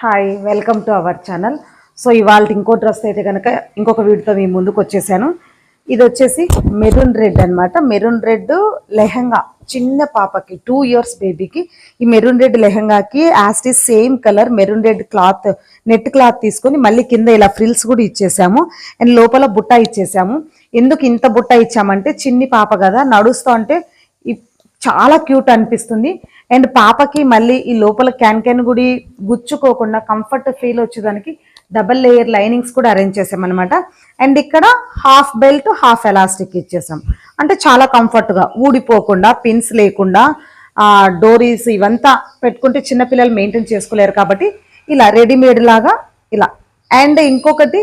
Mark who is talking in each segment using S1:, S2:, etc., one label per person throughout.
S1: Hi welcome to our channel. So ఇవాళ ఇంకో dress అయితే కనుక ఇంకొక వీడియోతో మీ ముందుకు వచ్చేసాను. ఇది వచ్చేసి మెరూన్ రెడ్ అనమాట. మెరూన్ రెడ్ లెహంగా, చిన్న పాపకి 2 years బేబీకి ఈ మెరూన్ రెడ్ లెహంగాకి as it is same colour maroon red cloth, net cloth తీసుకొని మళ్ళీ కింద ఇలా ఫ్రిల్స్ కూడా ఇచ్చేసాము అండ్ లోపల బుట్ట ఇచ్చేసాము. ఎందుకు ఇంత బుట్ట ఇచ్చామంటే చిన్ని పాప కదా, నడుస్తూ అంటే చాలా క్యూట్ అనిపిస్తుంది. అండ్ పాపకి మళ్ళీ ఈ లోపల క్యాన్ గుడి గుచ్చుకోకుండా కంఫర్ట్ ఫీల్ వచ్చేదానికి డబల్ లేయర్ లైనింగ్స్ కూడా అరేంజ్ చేసామన్నమాట. అండ్ ఇక్కడ హాఫ్ బెల్ట్ హాఫ్ ఎలాస్టిక్ ఇచ్చేసాం. అంటే చాలా కంఫర్ట్గా ఊడిపోకుండా, పిన్స్ లేకుండా, డోరీస్ ఇవంతా పెట్టుకుంటే చిన్నపిల్లలు మెయింటైన్ చేసుకోలేరు కాబట్టి ఇలా రెడీమేడ్ లాగా ఇలా. అండ్ ఇంకొకటి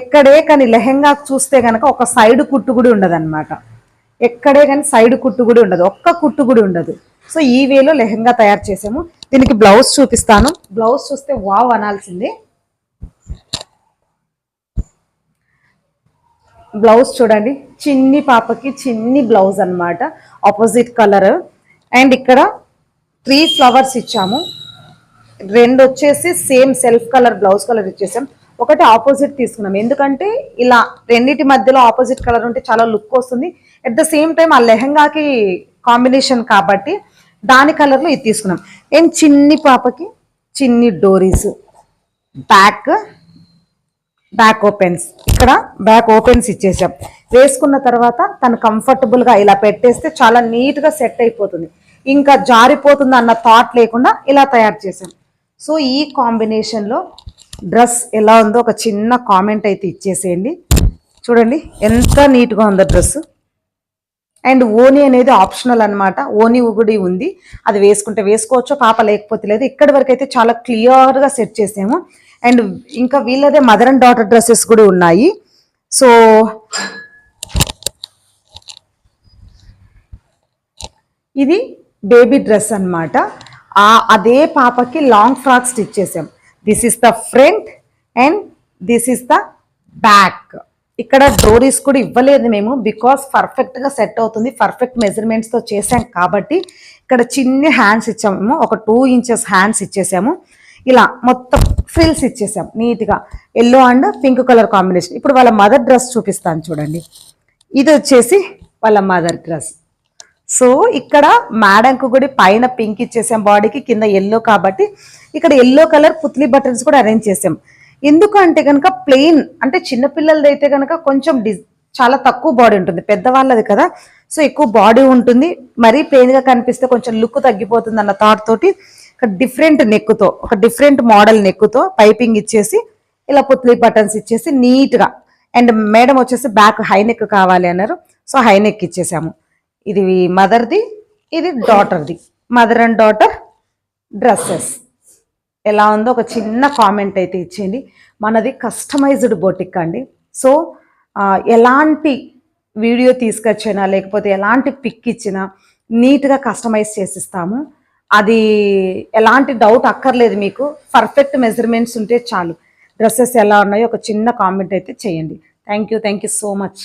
S1: ఎక్కడే కానీ లెహెంగా చూస్తే కనుక ఒక సైడ్ కుట్టు కూడా ఉండదు అనమాట. ఎక్కడే కానీ సైడ్ కుట్టు కూడా ఉండదు, ఒక్క కుట్టు కూడా ఉండదు. సో ఈ వేలో లెహంగా తయారు చేసాము. దీనికి బ్లౌజ్ చూపిస్తాను. బ్లౌజ్ చూస్తే వావ్ అనాల్సిందే. బ్లౌజ్ చూడండి, చిన్ని పాపకి చిన్ని బ్లౌజ్ అనమాట, ఆపోజిట్ కలర్. అండ్ ఇక్కడ 3 flowers ఇచ్చాము. 2 వచ్చేసి same self colour blouse colour ఇచ్చేసాం. ఒకటి ఆపోజిట్ తీసుకున్నాం, ఎందుకంటే ఇలా రెండింటి మధ్యలో ఆపోజిట్ కలర్ ఉంటే చాలా లుక్ వస్తుంది. అట్ ద సేమ్ టైం ఆ లెహంగాకి కాంబినేషన్ కాబట్టి దాని కలర్లో ఇది తీసుకున్నాం. ఏం చిన్ని పాపకి చిన్ని డోరీస్, బ్యాక్ ఓపెన్స్, ఇక్కడ బ్యాక్ ఓపెన్స్ ఇచ్చేసాం. వేసుకున్న తర్వాత తను కంఫర్టబుల్గా ఇలా పెట్టేస్తే చాలా నీట్గా సెట్ అయిపోతుంది, ఇంకా జారిపోతుంది అన్న థాట్ లేకుండా ఇలా తయారు చేసాం. సో ఈ కాంబినేషన్లో డ్రెస్ ఎలా ఉందో ఒక చిన్న కామెంట్ అయితే ఇచ్చేసేయండి. చూడండి ఎంత నీట్గా ఉందో డ్రెస్. అండ్ ఓని అనేది ఆప్షనల్ అనమాట. ఓని ఉగుడి ఉంది, అది వేసుకుంటే వేసుకోవచ్చు, పాప లేకపోతే లేదు. ఇక్కడి వరకు అయితే చాలా క్లియర్గా సెట్ చేసాము. అండ్ ఇంకా వీళ్ళదే మదర్ అండ్ డాటర్ డ్రెస్సెస్ కూడా ఉన్నాయి. సో ఇది బేబీ డ్రెస్ అనమాట. అదే పాపకి లాంగ్ ఫ్రాక్ స్టిచ్ చేసాం. This is the front and this is the back. ఇక్కడ డోరీస్ కూడా ఇవ్వలేదు మేము, బికాస్ పర్ఫెక్ట్గా సెట్ అవుతుంది, పర్ఫెక్ట్ మెజర్మెంట్స్తో చేసాం కాబట్టి. ఇక్కడ చిన్న హ్యాండ్స్ ఇచ్చాము, ఒక 2 inches హ్యాండ్స్ ఇచ్చేసాము. ఇలా మొత్తం ఫ్రిల్స్ ఇచ్చేసాం నీట్గా, yellow and pink colour combination. ఇప్పుడు వాళ్ళ మదర్ డ్రెస్ చూపిస్తాను చూడండి. ఇది వచ్చేసి వాళ్ళ మదర్ డ్రెస్. సో ఇక్కడ మేడంకు కూడా పైన పింక్ ఇచ్చేసాం, బాడీకి కింద ఎల్లో కాబట్టి ఇక్కడ ఎల్లో కలర్ పుత్లీ బటన్స్ కూడా అరేంజ్ చేసాం. ఎందుకంటే కనుక ప్లెయిన్ అంటే చిన్నపిల్లలది అయితే కనుక కొంచెం చాలా తక్కువ బాడీ ఉంటుంది, పెద్దవాళ్ళది కదా, సో ఎక్కువ బాడీ ఉంటుంది. మరీ ప్లెయిన్గా కనిపిస్తే కొంచెం లుక్ తగ్గిపోతుంది అన్న థాట్ తోటి ఇక్కడ డిఫరెంట్ నెక్తో, ఒక డిఫరెంట్ మోడల్ నెక్తో పైపింగ్ ఇచ్చేసి ఇలా పుత్లీ బటన్స్ ఇచ్చేసి నీట్గా. అండ్ మేడం వచ్చేసి బ్యాక్ హై నెక్ కావాలి అన్నారు, సో హై నెక్ ఇచ్చేసాము. ఇది మదర్ది, ఇది డాటర్ది. మదర్ అండ్ డాటర్ డ్రెస్సెస్ ఎలా ఉందో ఒక చిన్న కామెంట్ అయితే ఇచ్చేయండి. మనది కస్టమైజ్డ్ బొటిక్ అండి. సో ఎలాంటి వీడియో తీసుకొచ్చినా లేకపోతే ఎలాంటి పిక్ ఇచ్చినా నీట్గా కస్టమైజ్ చేసిస్తాము. అది ఎలాంటి డౌట్ అక్కర్లేదు, మీకు పర్ఫెక్ట్ మెజర్మెంట్స్ ఉంటే చాలు. డ్రెస్సెస్ ఎలా ఉన్నాయో ఒక చిన్న కామెంట్ అయితే చేయండి. Thank you so much.